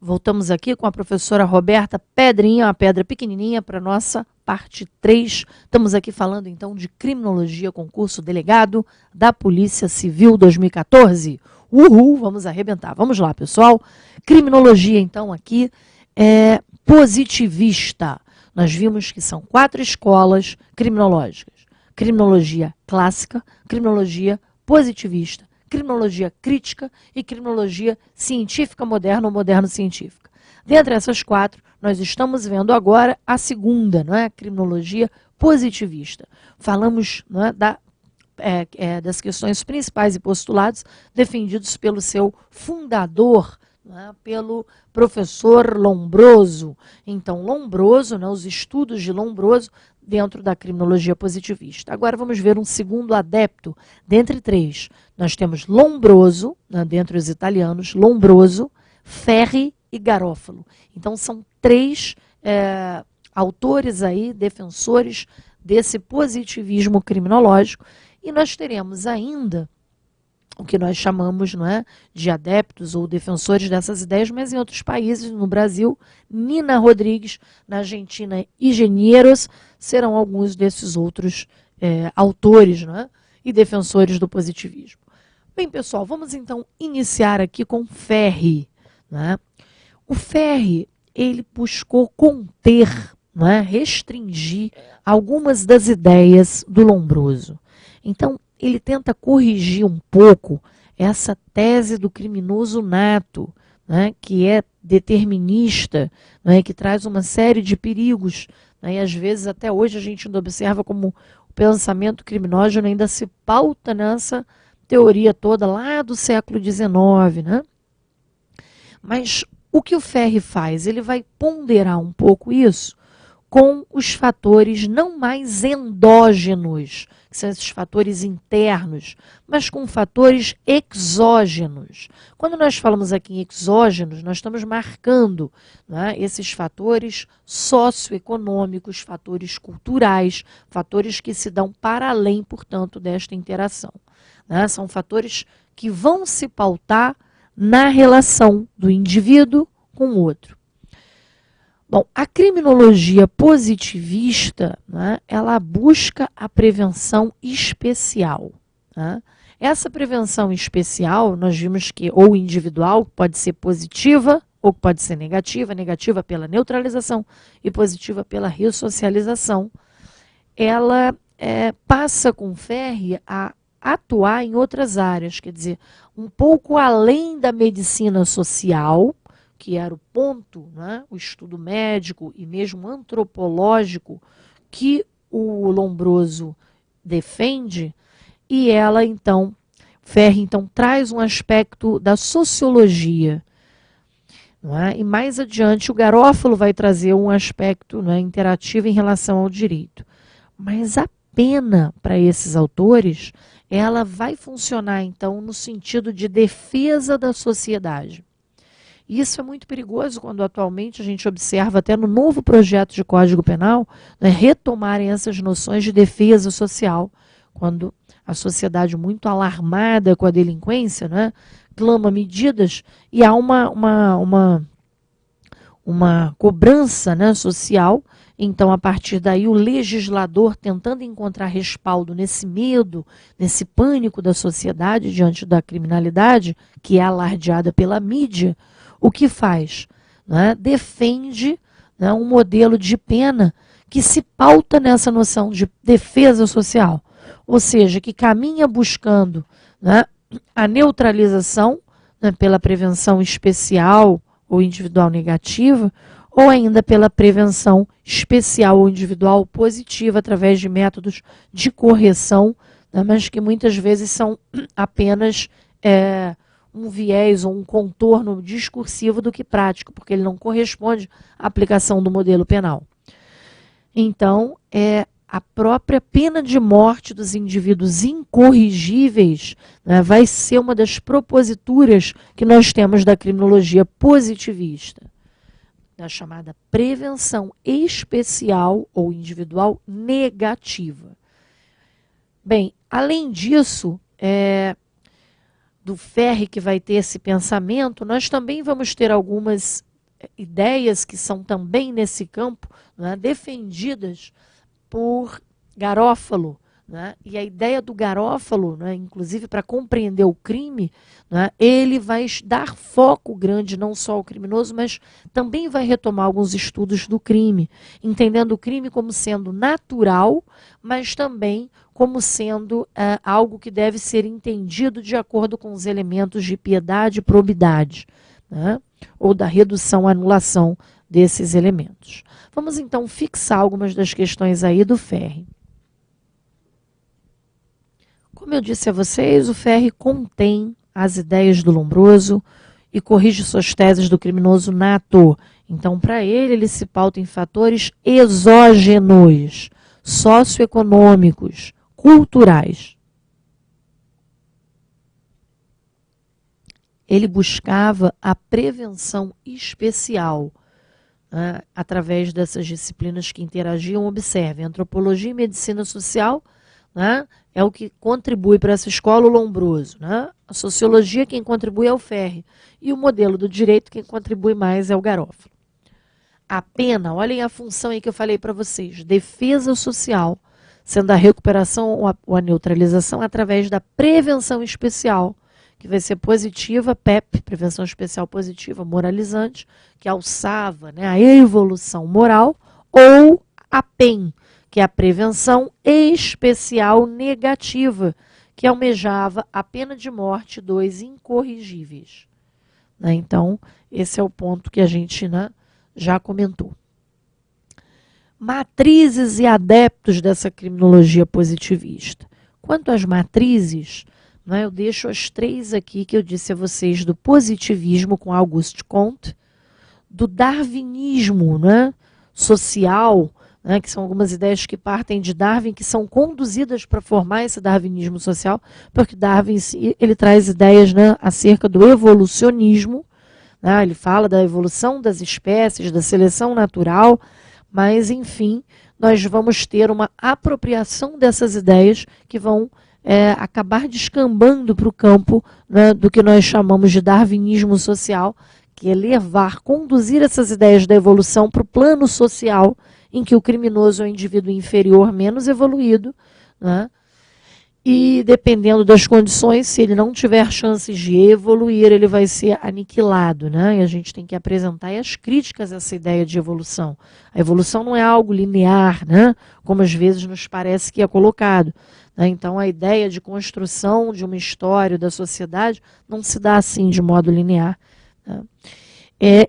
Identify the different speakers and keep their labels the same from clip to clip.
Speaker 1: Voltamos aqui com a professora Roberta Pedrinha, uma pedra pequenininha, para a nossa parte 3. Estamos aqui falando, então, de criminologia, concurso delegado da Polícia Civil 2014. Uhul, vamos arrebentar. Vamos lá, pessoal. Criminologia, então, aqui é positivista. Nós vimos que são 4 escolas criminológicas. Criminologia clássica, criminologia positivista, criminologia crítica e criminologia científica moderna ou moderno-científica. Dentre essas 4, nós estamos vendo agora a segunda, não é? Criminologia positivista. Falamos, não é, das questões principais e postulados defendidos pelo seu fundador, não é, pelo professor Lombroso. Então, Lombroso, né, os estudos de Lombroso dentro da criminologia positivista. Agora vamos ver um segundo adepto, dentre 3. Nós temos Lombroso, né, dentre os italianos, Lombroso, Ferri e Garofalo. Então são 3 autores aí, defensores desse positivismo criminológico, e nós teremos ainda o que nós chamamos, não é, de adeptos ou defensores dessas ideias, mas em outros países, no Brasil, Nina Rodrigues, na Argentina, Engenheiros, serão alguns desses outros autores, não é, e defensores do positivismo. Bem, pessoal, vamos então iniciar aqui com Ferri. Né? O Ferri, ele buscou conter, não é, restringir algumas das ideias do Lombroso. Então, ele tenta corrigir um pouco essa tese do criminoso nato, né, que é determinista, né, que traz uma série de perigos. Né, e às vezes, até hoje, a gente ainda observa como o pensamento criminógeno ainda se pauta nessa teoria toda lá do século XIX. Né? Mas o que o Ferri faz? Ele vai ponderar um pouco isso com os fatores não mais endógenos, que são esses fatores internos, mas com fatores exógenos. Quando nós falamos aqui em exógenos, nós estamos marcando, né, esses fatores socioeconômicos, fatores culturais, fatores que se dão para além, portanto, desta interação. Né? São fatores que vão se pautar na relação do indivíduo com o outro. Bom, a criminologia positivista, né, ela busca a prevenção especial. Né? Essa prevenção especial, nós vimos que ou individual, pode ser positiva ou pode ser negativa, negativa pela neutralização e positiva pela ressocialização. Ela passa com Ferri a atuar em outras áreas, quer dizer, um pouco além da medicina social, que era o ponto, né, o estudo médico e mesmo antropológico que o Lombroso defende, e ela então, Ferri então traz um aspecto da sociologia. Não é? E mais adiante o Garofalo vai trazer um aspecto, né, interativo em relação ao direito. Mas a pena para esses autores, ela vai funcionar então no sentido de defesa da sociedade. E isso é muito perigoso quando atualmente a gente observa até no novo projeto de Código Penal, né, retomarem essas noções de defesa social, quando a sociedade muito alarmada com a delinquência, né, clama medidas e há uma cobrança, né, social. Então, a partir daí, o legislador tentando encontrar respaldo nesse medo, nesse pânico da sociedade diante da criminalidade, que é alardeada pela mídia, o que faz? Né? Defende, né, um modelo de pena que se pauta nessa noção de defesa social, ou seja, que caminha buscando, né, a neutralização, né, pela prevenção especial ou individual negativa, ou ainda pela prevenção especial ou individual positiva através de métodos de correção, né, mas que muitas vezes são apenas um viés ou um contorno discursivo do que prático, porque ele não corresponde à aplicação do modelo penal. Então, a própria pena de morte dos indivíduos incorrigíveis, né, vai ser uma das proposituras que nós temos da criminologia positivista, da chamada prevenção especial ou individual negativa. Bem, além disso, do Ferri, que vai ter esse pensamento, nós também vamos ter algumas ideias que são também nesse campo, né, defendidas por Garófalo, né? E a ideia do Garófalo, né, inclusive para compreender o crime, né, ele vai dar foco grande não só ao criminoso, mas também vai retomar alguns estudos do crime, entendendo o crime como sendo natural, mas também como sendo algo que deve ser entendido de acordo com os elementos de piedade e probidade, né, ou da redução, anulação desses elementos. Vamos então fixar algumas das questões aí do Ferri. Como eu disse a vocês, o Ferri contém as ideias do Lombroso e corrige suas teses do criminoso nato. Então, para ele se pauta em fatores exógenos, socioeconômicos, culturais. Ele buscava a prevenção especial, né, através dessas disciplinas que interagiam. Observe, antropologia e medicina social, né, é o que contribui para essa escola, o Lombroso. Né? A sociologia, quem contribui é o Ferri. E o modelo do direito, quem contribui mais é o Garófalo. A pena, olhem a função aí que eu falei para vocês, defesa social, sendo a recuperação ou a neutralização através da prevenção especial, que vai ser positiva, PEP, prevenção especial positiva, moralizante, que alçava, né, a evolução moral, ou a PEN, que é a prevenção especial negativa, que almejava a pena de morte dos incorrigíveis. Né? Então, esse é o ponto que a gente, né, já comentou. Matrizes e adeptos dessa criminologia positivista. Quanto às matrizes, né, eu deixo as 3 aqui que eu disse a vocês, do positivismo com Auguste Comte, do darwinismo, né, social, né, que são algumas ideias que partem de Darwin, que são conduzidas para formar esse darwinismo social, porque Darwin ele traz ideias, né, acerca do evolucionismo, né, ele fala da evolução das espécies, da seleção natural, mas, enfim, nós vamos ter uma apropriação dessas ideias que vão acabar descambando para o campo, né, do que nós chamamos de darwinismo social, que é levar, conduzir essas ideias da evolução para o plano social, em que o criminoso é o indivíduo inferior, menos evoluído, né? E dependendo das condições, se ele não tiver chances de evoluir, ele vai ser aniquilado, né? E a gente tem que apresentar as críticas a essa ideia de evolução. A evolução não é algo linear, né? Como às vezes nos parece que é colocado. Né? Então, a ideia de construção de uma história da sociedade não se dá assim de modo linear. Né?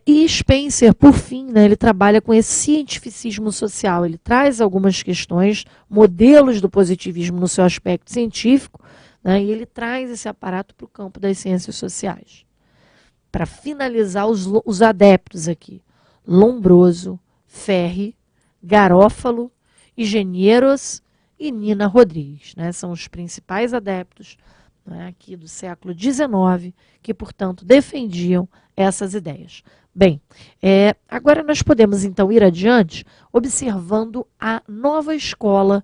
Speaker 1: E Spencer, por fim, né, ele trabalha com esse cientificismo social. Ele traz algumas questões, modelos do positivismo no seu aspecto científico, né, e ele traz esse aparato para o campo das ciências sociais. Para finalizar, os adeptos aqui: Lombroso, Ferri, Garófalo, Engenheiros e Nina Rodrigues. Né, são os principais adeptos, né, aqui do século XIX, que, portanto, defendiam essas ideias. Bem, agora nós podemos, então, ir adiante observando a nova escola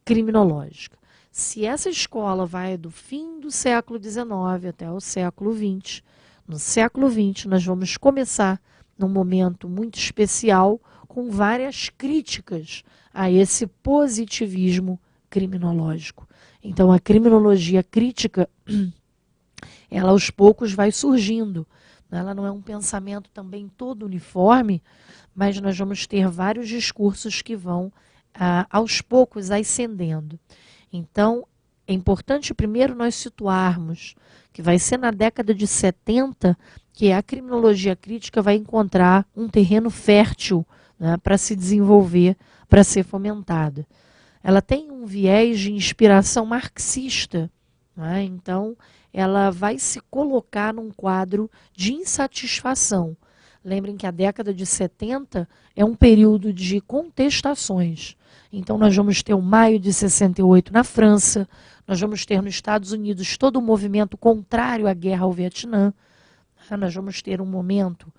Speaker 1: criminológica. Se essa escola vai do fim do século XIX até o século XX, no século XX nós vamos começar num momento muito especial com várias críticas a esse positivismo criminológico. Então, a criminologia crítica, ela aos poucos vai surgindo. Ela não é um pensamento também todo uniforme, mas nós vamos ter vários discursos que vão, aos poucos, ascendendo. Então, é importante primeiro nós situarmos que vai ser na década de 70 que a criminologia crítica vai encontrar um terreno fértil, né, para se desenvolver, para ser fomentada. Ela tem um viés de inspiração marxista, né? Então ela vai se colocar num quadro de insatisfação. Lembrem que a década de 70 é um período de contestações. Então nós vamos ter o maio de 68 na França, nós vamos ter nos Estados Unidos todo o movimento contrário à guerra ao Vietnã, nós vamos ter um momento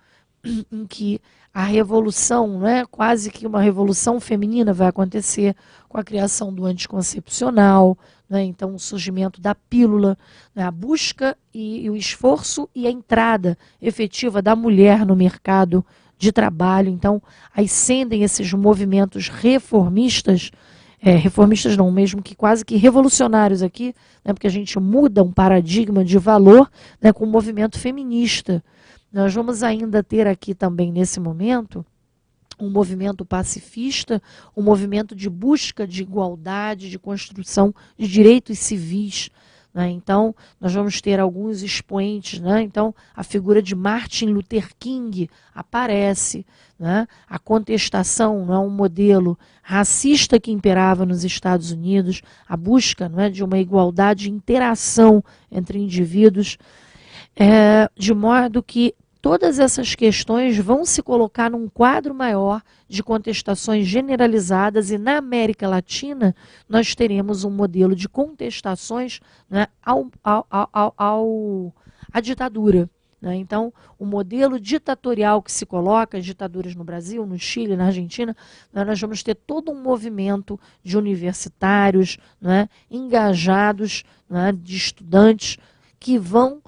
Speaker 1: em que a revolução, né, quase que uma revolução feminina vai acontecer com a criação do anticoncepcional, né, então o surgimento da pílula, né, a busca e o esforço e a entrada efetiva da mulher no mercado de trabalho. Então, ascendem esses movimentos reformistas, reformistas não, mesmo que quase que revolucionários aqui, né, porque a gente muda um paradigma de valor, né, com o movimento feminista. Nós vamos ainda ter aqui também, nesse momento, um movimento pacifista, um movimento de busca de igualdade, de construção de direitos civis. Né? Então, nós vamos ter alguns expoentes. Né? Então, a figura de Martin Luther King aparece. Né? A contestação, não é, um modelo racista que imperava nos Estados Unidos, a busca, não é, de uma igualdade de interação entre indivíduos, de modo que todas essas questões vão se colocar num quadro maior de contestações generalizadas, e na América Latina nós teremos um modelo de contestações, né, à ditadura. Né? Então, o modelo ditatorial que se coloca, as ditaduras no Brasil, no Chile, na Argentina, né, nós vamos ter todo um movimento de universitários, né, engajados, né, de estudantes que vão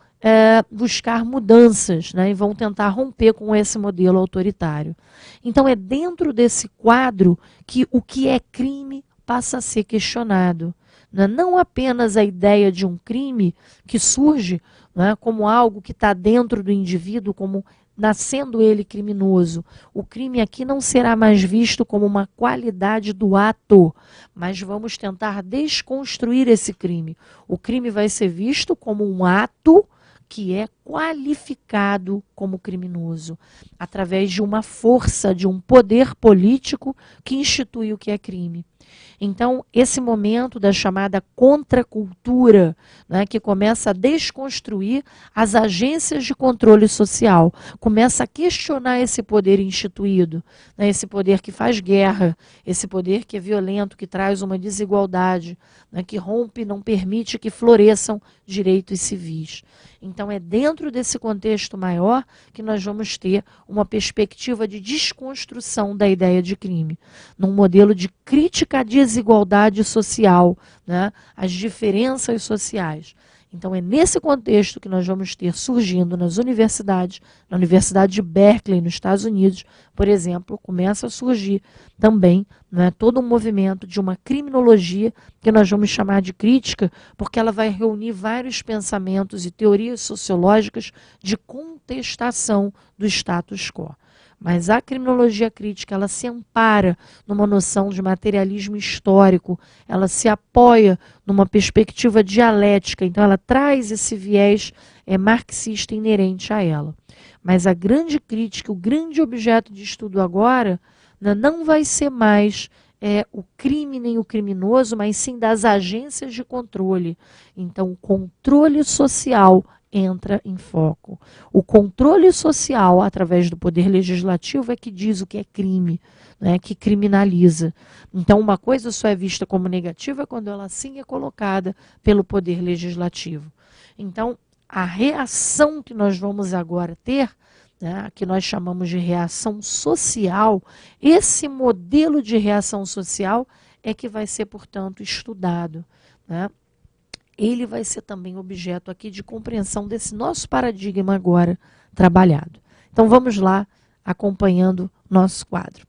Speaker 1: buscar mudanças, né, e vão tentar romper com esse modelo autoritário. Então, é dentro desse quadro que o que é crime passa a ser questionado. Né? Não apenas a ideia de um crime que surge, né, como algo que está dentro do indivíduo, como nascendo ele criminoso. O crime aqui não será mais visto como uma qualidade do ato, mas vamos tentar desconstruir esse crime. O crime vai ser visto como um ato que é qualificado como criminoso, através de uma força, de um poder político que institui o que é crime. Então, esse momento da chamada contracultura, né, que começa a desconstruir as agências de controle social, começa a questionar esse poder instituído, né, esse poder que faz guerra, esse poder que é violento, que traz uma desigualdade, né, que rompe e não permite que floresçam direitos civis. Então, é dentro desse contexto maior que nós vamos ter uma perspectiva de desconstrução da ideia de crime, num modelo de crítica à desigualdade social, né, às diferenças sociais. Então, é nesse contexto que nós vamos ter surgindo nas universidades, na Universidade de Berkeley, nos Estados Unidos, por exemplo, começa a surgir também, né, todo um movimento de uma criminologia que nós vamos chamar de crítica, porque ela vai reunir vários pensamentos e teorias sociológicas de contestação do status quo. Mas a criminologia crítica, ela se ampara numa noção de materialismo histórico, ela se apoia numa perspectiva dialética, então ela traz esse viés marxista inerente a ela. Mas a grande crítica, o grande objeto de estudo agora, né, não vai ser mais o crime nem o criminoso, mas sim das agências de controle. Então, o controle social entra em foco. O controle social, através do poder legislativo, é que diz o que é crime, né, que criminaliza. Então, uma coisa só é vista como negativa quando ela sim é colocada pelo poder legislativo. Então, a reação que nós vamos agora ter, né, que nós chamamos de reação social, esse modelo de reação social é que vai ser, portanto, estudado, né? Ele vai ser também objeto aqui de compreensão desse nosso paradigma agora trabalhado. Então vamos lá, acompanhando nosso quadro.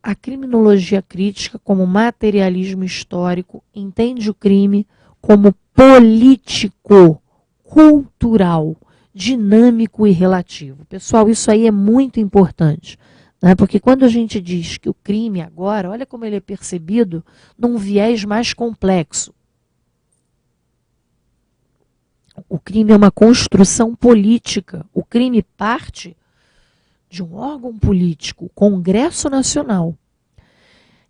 Speaker 1: A criminologia crítica, como materialismo histórico, entende o crime como político, cultural, dinâmico e relativo. Pessoal, isso aí é muito importante. Porque quando a gente diz que o crime agora, olha como ele é percebido num viés mais complexo. O crime é uma construção política. O crime parte de um órgão político, o Congresso Nacional.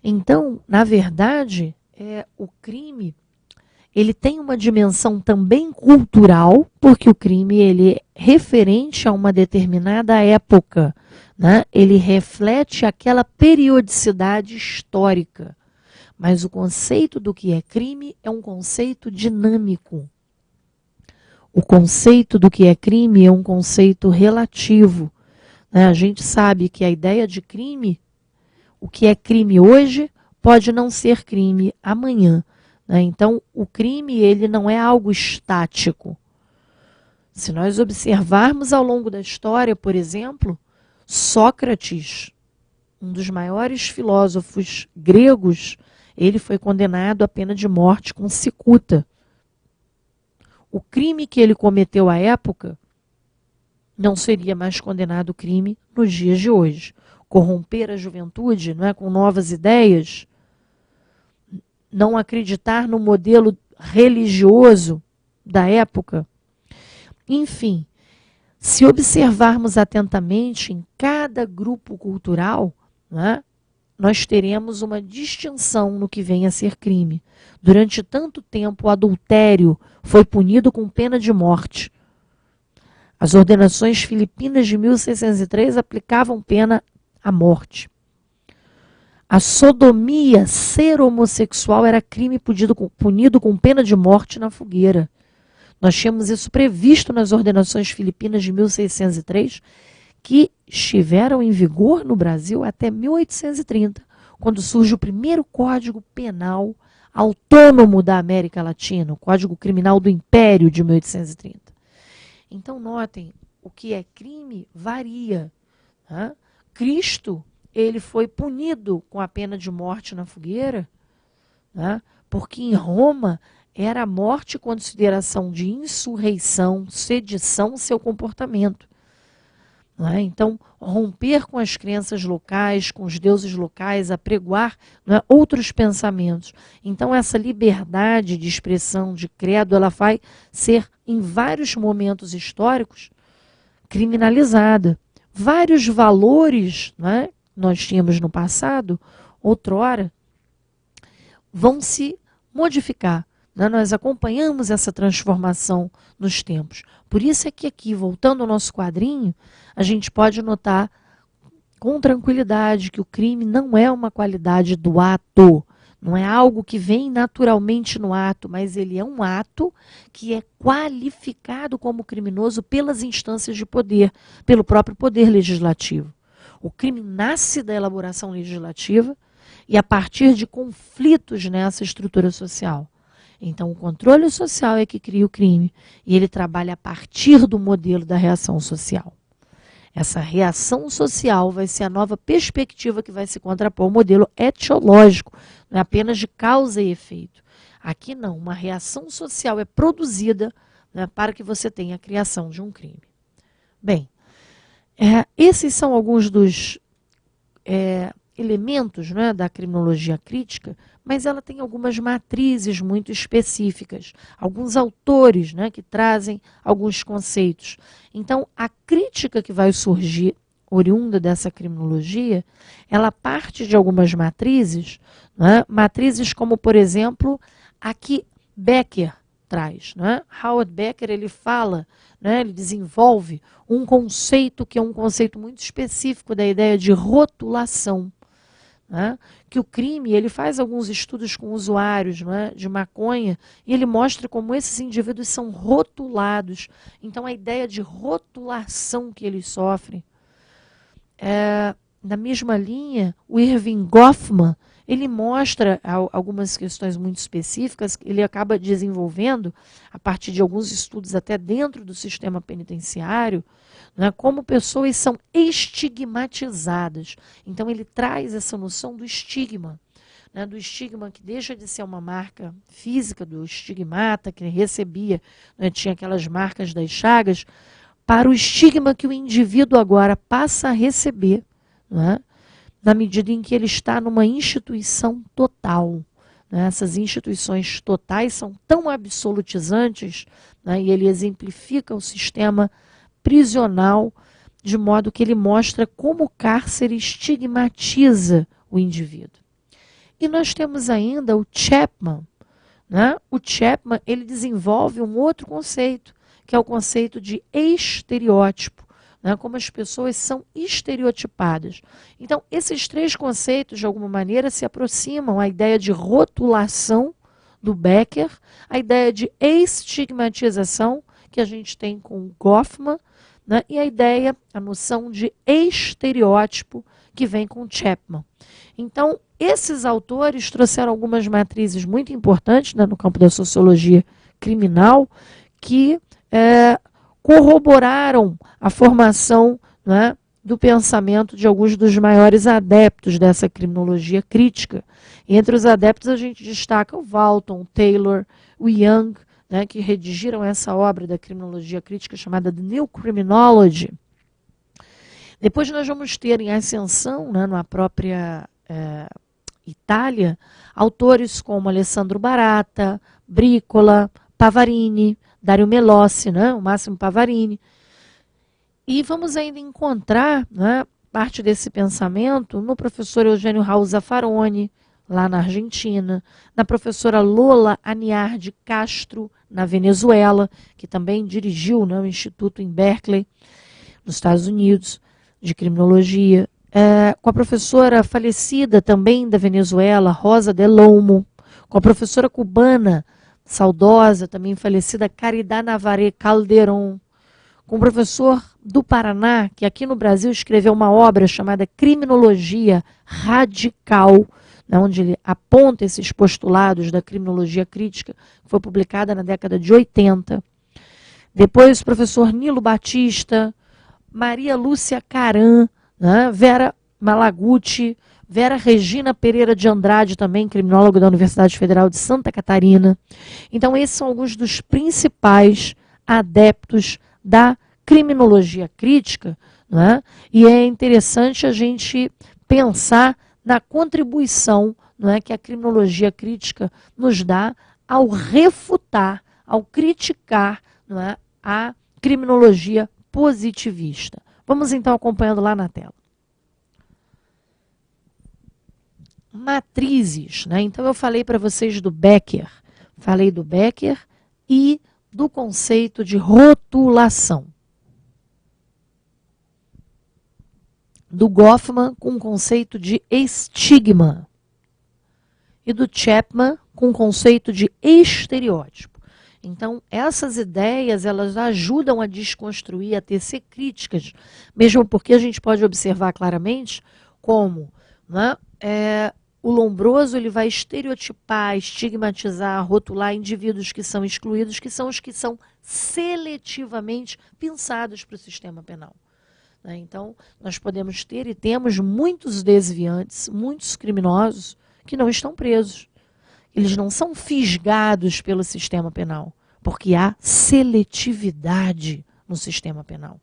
Speaker 1: Então, na verdade, o crime ele tem uma dimensão também cultural, porque o crime ele é referente a uma determinada época, né? Ele reflete aquela periodicidade histórica. Mas o conceito do que é crime é um conceito dinâmico. O conceito do que é crime é um conceito relativo. Né? A gente sabe que a ideia de crime, o que é crime hoje, pode não ser crime amanhã. Então, o crime ele não é algo estático. Se nós observarmos ao longo da história, por exemplo, Sócrates, um dos maiores filósofos gregos, ele foi condenado à pena de morte com cicuta. O crime que ele cometeu à época não seria mais condenado crime nos dias de hoje. Corromper a juventude, não é, com novas ideias, não acreditar no modelo religioso da época. Enfim, se observarmos atentamente em cada grupo cultural, né, nós teremos uma distinção no que vem a ser crime. Durante tanto tempo, o adultério foi punido com pena de morte. As ordenações filipinas de 1603 aplicavam pena à morte. A sodomia, ser homossexual, era crime punido com pena de morte na fogueira. Nós tínhamos isso previsto nas ordenações filipinas de 1603, que estiveram em vigor no Brasil até 1830, quando surge o primeiro Código Penal autônomo da América Latina, o Código Criminal do Império de 1830. Então, notem, o que é crime varia. Né? Cristo, ele foi punido com a pena de morte na fogueira, né? Porque em Roma era a morte com consideração de insurreição, sedição, seu comportamento. Né? Então, romper com as crenças locais, com os deuses locais, apregoar, né, outros pensamentos. Então, essa liberdade de expressão, de credo, ela vai ser, em vários momentos históricos, criminalizada. Vários valores, né, nós tínhamos no passado, outrora, vão se modificar. Né? Nós acompanhamos essa transformação nos tempos. Por isso é que aqui, voltando ao nosso quadrinho, a gente pode notar com tranquilidade que o crime não é uma qualidade do ato, não é algo que vem naturalmente no ato, mas ele é um ato que é qualificado como criminoso pelas instâncias de poder, pelo próprio poder legislativo. O crime nasce da elaboração legislativa e a partir de conflitos nessa estrutura social. Então, o controle social é que cria o crime e ele trabalha a partir do modelo da reação social. Essa reação social vai ser a nova perspectiva que vai se contrapor ao modelo etiológico, não é apenas de causa e efeito. Aqui não, uma reação social é produzida, né, para que você tenha a criação de um crime. Bem, esses são alguns dos elementos, né, da criminologia crítica, mas ela tem algumas matrizes muito específicas, alguns autores, né, que trazem alguns conceitos. Então, a crítica que vai surgir, oriunda dessa criminologia, ela parte de algumas matrizes, né, matrizes como, por exemplo, a que Becker traz. Né? Howard Becker, ele fala, né, ele desenvolve um conceito que é um conceito muito específico da ideia de rotulação. Né? Que o crime, ele faz alguns estudos com usuários, né, de maconha e ele mostra como esses indivíduos são rotulados. Então, a ideia de rotulação que eles sofrem. Na mesma linha, o Irving Goffman, ele mostra algumas questões muito específicas que ele acaba desenvolvendo a partir de alguns estudos até dentro do sistema penitenciário, né, como pessoas são estigmatizadas. Então ele traz essa noção do estigma, né, do estigma que deixa de ser uma marca física do estigmata, que recebia, né, tinha aquelas marcas das chagas, para o estigma que o indivíduo agora passa a receber, né, na medida em que ele está numa instituição total. Né? Essas instituições totais são tão absolutizantes, né, e ele exemplifica o sistema prisional, de modo que ele mostra como o cárcere estigmatiza o indivíduo. E nós temos ainda o Chapman. Né? O Chapman, ele desenvolve um outro conceito, que é o conceito de estereótipo, né? Como as pessoas são estereotipadas. Então, esses três conceitos, de alguma maneira, se aproximam à ideia de rotulação do Becker, a ideia de estigmatização, que a gente tem com o Goffman, né? E a noção de estereótipo, que vem com Chapman. Então, esses autores trouxeram algumas matrizes muito importantes, né, no campo da sociologia criminal, que corroboraram a formação, não é, do pensamento de alguns dos maiores adeptos dessa criminologia crítica. E entre os adeptos a gente destaca o Walton, o Taylor, o Young, né, que redigiram essa obra da criminologia crítica chamada The New Criminology. Depois nós vamos ter em ascensão, né, na própria Itália, autores como Alessandro Barata, Brícola, Pavarini, Dario Melossi, né, o Máximo Pavarini. E vamos ainda encontrar, né, parte desse pensamento no professor Eugênio Raul Zaffaroni, lá na Argentina, na professora Lola Aniar de Castro, na Venezuela, que também dirigiu, né, o Instituto em Berkeley, nos Estados Unidos, de criminologia, com a professora falecida também da Venezuela, Rosa Del Olmo, com a professora cubana, saudosa, também falecida, Caridad Navarrete Calderón, com o professor do Paraná, que aqui no Brasil escreveu uma obra chamada Criminologia Radical, né, onde ele aponta esses postulados da criminologia crítica, que foi publicada na década de 80. Depois o professor Nilo Batista, Maria Lúcia Caran, né, Vera Malaguti, Vera Regina Pereira de Andrade, também criminólogo da Universidade Federal de Santa Catarina. Então, esses são alguns dos principais adeptos da criminologia crítica, né? E é interessante a gente pensar na contribuição, não é, que a criminologia crítica nos dá ao refutar, ao criticar, não é, a criminologia positivista. Vamos então acompanhando lá na tela. Matrizes, né? Então eu falei para vocês do Becker, e do conceito de rotulação. Do Goffman com o conceito de estigma. E do Chapman com o conceito de estereótipo. Então, essas ideias, elas ajudam a desconstruir, a tecer críticas, mesmo porque a gente pode observar claramente como, né, o Lombroso ele vai estereotipar, estigmatizar, rotular indivíduos que são excluídos, que são os que são seletivamente pensados para o sistema penal. Né? Então, nós podemos ter e temos muitos desviantes, muitos criminosos que não estão presos. Eles não são fisgados pelo sistema penal, porque há seletividade no sistema penal.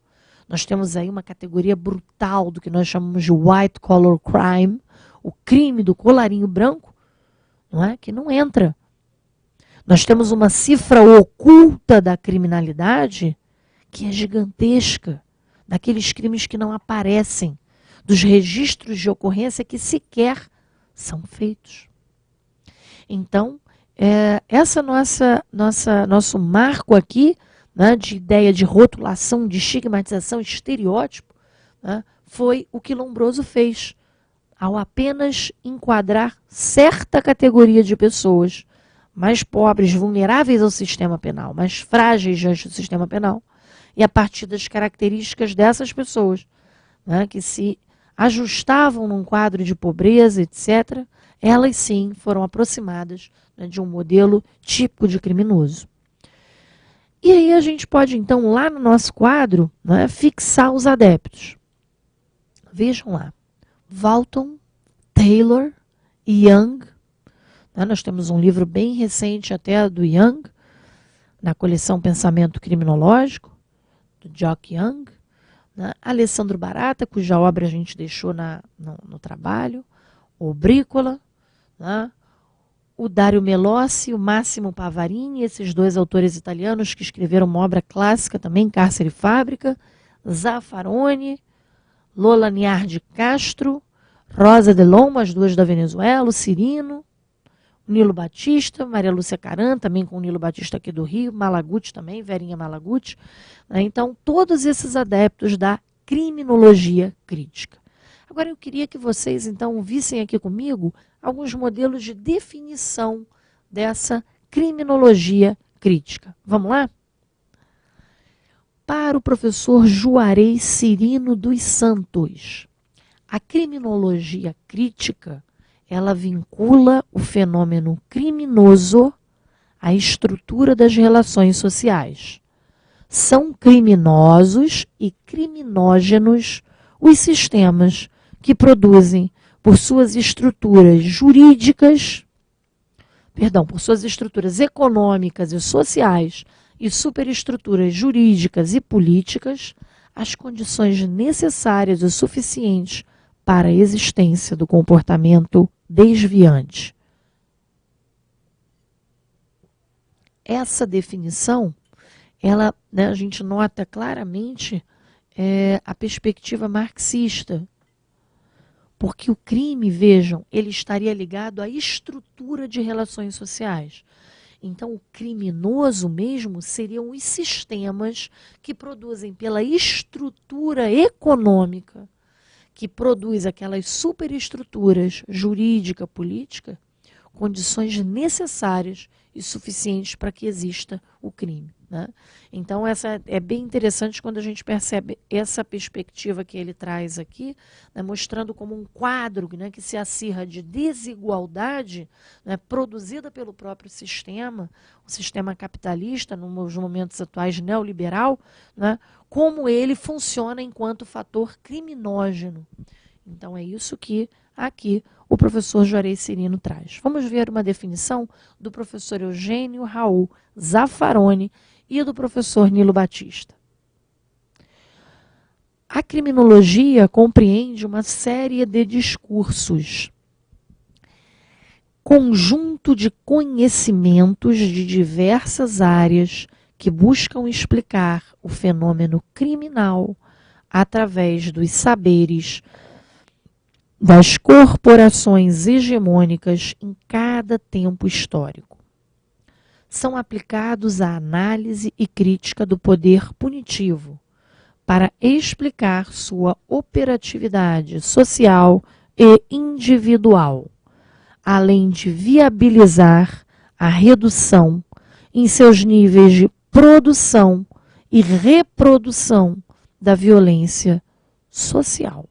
Speaker 1: Nós temos aí uma categoria brutal do que nós chamamos de white collar crime, o crime do colarinho branco, não é? Que não entra. Nós temos uma cifra oculta da criminalidade que é gigantesca, daqueles crimes que não aparecem, dos registros de ocorrência que são feitos. Então, essa nosso marco aqui, né, de ideia de rotulação, de estigmatização, estereótipo, né, foi o que Lombroso fez ao apenas enquadrar certa categoria de pessoas mais pobres, vulneráveis ao sistema penal, mais frágeis diante do sistema penal, e a partir das características dessas pessoas, né, que se ajustavam num quadro de pobreza, etc., elas sim foram aproximadas, né, de um modelo típico de criminoso. E aí a gente pode, então, lá no nosso quadro, né, fixar os adeptos. Vejam lá. Walton, Taylor e Young. Né, nós temos um livro bem recente até do Young, na coleção Pensamento Criminológico, do Jock Young. Né, Alessandro Barata, cuja obra a gente deixou no trabalho. O Brícola, né, o Dario Melossi, o Máximo Pavarini, esses dois autores italianos que escreveram uma obra clássica também, Cárcere e Fábrica, Zaffaroni, Lola Aniar de Castro, Rosa Del Olmo, as duas da Venezuela, o Cirino, o Nilo Batista, Maria Lúcia Caran, também com o Nilo Batista aqui do Rio, Malaguti também, Verinha Malaguti. Né? Então, todos esses adeptos da criminologia crítica. Agora, eu queria que vocês, então, vissem aqui comigo alguns modelos de definição dessa criminologia crítica. Vamos lá? Para o professor Juarez Cirino dos Santos, a criminologia crítica, ela vincula o fenômeno criminoso à estrutura das relações sociais. são criminosos e criminógenos os sistemas que produzem, por suas estruturas jurídicas, por suas estruturas econômicas e sociais e superestruturas jurídicas e políticas, as condições necessárias e suficientes para a existência do comportamento desviante. Essa definição, ela, né, a gente nota claramente a perspectiva marxista, porque o crime, vejam, ele estaria ligado à estrutura de relações sociais. Então, o criminoso mesmo seriam os sistemas que produzem pela estrutura econômica, que produz aquelas superestruturas jurídica, política, condições necessárias e suficientes para que exista o crime, né? Então, essa é bem interessante quando a gente percebe essa perspectiva que ele traz aqui, né, mostrando como um quadro, né, que se acirra de desigualdade, né, produzida pelo próprio sistema, o sistema capitalista, nos momentos atuais neoliberal, né, como ele funciona enquanto fator criminógeno. Então, é isso que aqui o professor Juarez Cirino traz. Vamos ver uma definição do professor Eugênio Raul Zaffaroni e do professor Nilo Batista. A criminologia compreende uma série de discursos, conjunto de conhecimentos de diversas áreas que buscam explicar o fenômeno criminal através dos saberes das corporações hegemônicas em cada tempo histórico. São aplicados à análise e crítica do poder punitivo para explicar sua operatividade social e individual, além de viabilizar a redução em seus níveis de produção e reprodução da violência social.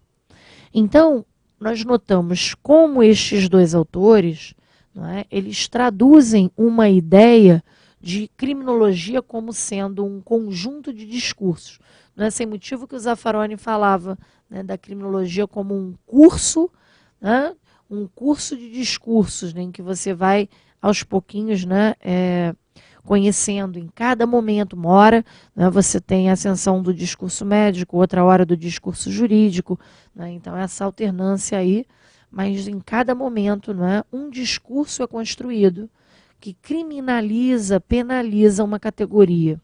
Speaker 1: Então, nós notamos como estes dois autores, não é, eles traduzem uma ideia de criminologia como sendo um conjunto de discursos. Não é sem motivo que o Zaffaroni falava, né, da criminologia como um curso, né, um curso de discursos, né, em que você vai, aos pouquinhos, né, conhecendo em cada momento. Uma hora, né, você tem a ascensão do discurso médico, outra hora do discurso jurídico, né, então essa alternância aí, mas em cada momento, né, um discurso é construído que criminaliza, penaliza uma categoria.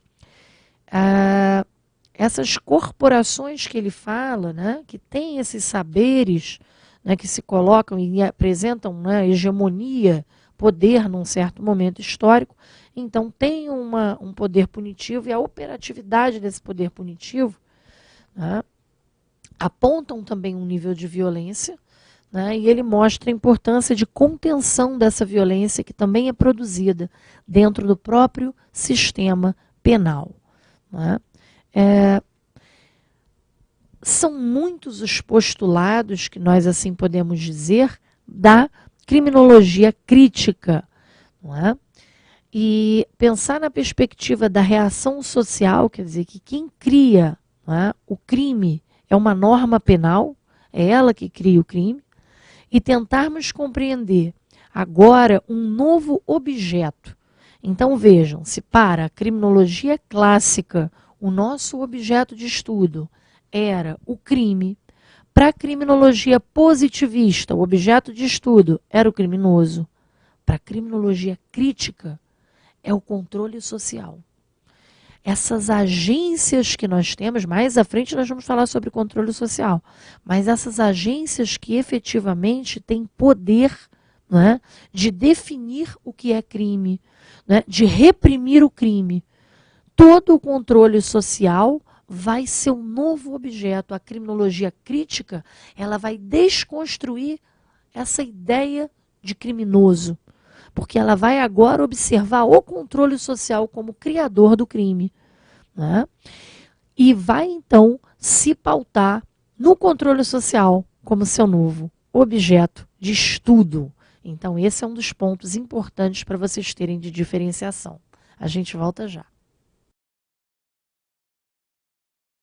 Speaker 1: Essas corporações que ele fala, né, que têm esses saberes, né, que se colocam e apresentam, né, hegemonia, poder num certo momento histórico, então tem um poder punitivo, e a operatividade desse poder punitivo, né, apontam também um nível de violência, né, e ele mostra a importância de contenção dessa violência que também é produzida dentro do próprio sistema penal, né. São muitos os postulados que nós assim podemos dizer da criminologia crítica, não é? E pensar na perspectiva da reação social, quer dizer, que quem cria, não é, o crime é uma norma penal, é ela que cria o crime, e tentarmos compreender agora um novo objeto. Então vejam, se para a criminologia clássica o nosso objeto de estudo era o crime, para a criminologia positivista o objeto de estudo era o criminoso, para a criminologia crítica é o controle social. Essas agências que nós temos, mais à frente nós vamos falar sobre controle social, mas essas agências que efetivamente têm poder, não é, de definir o que é crime, não é, de reprimir o crime. Todo o controle social vai ser um novo objeto. A criminologia crítica, ela vai desconstruir essa ideia de criminoso, porque ela vai agora observar o controle social como criador do crime, né? E vai então se pautar no controle social como seu novo objeto de estudo. Então esse é um dos pontos importantes para vocês terem de diferenciação. A gente volta já.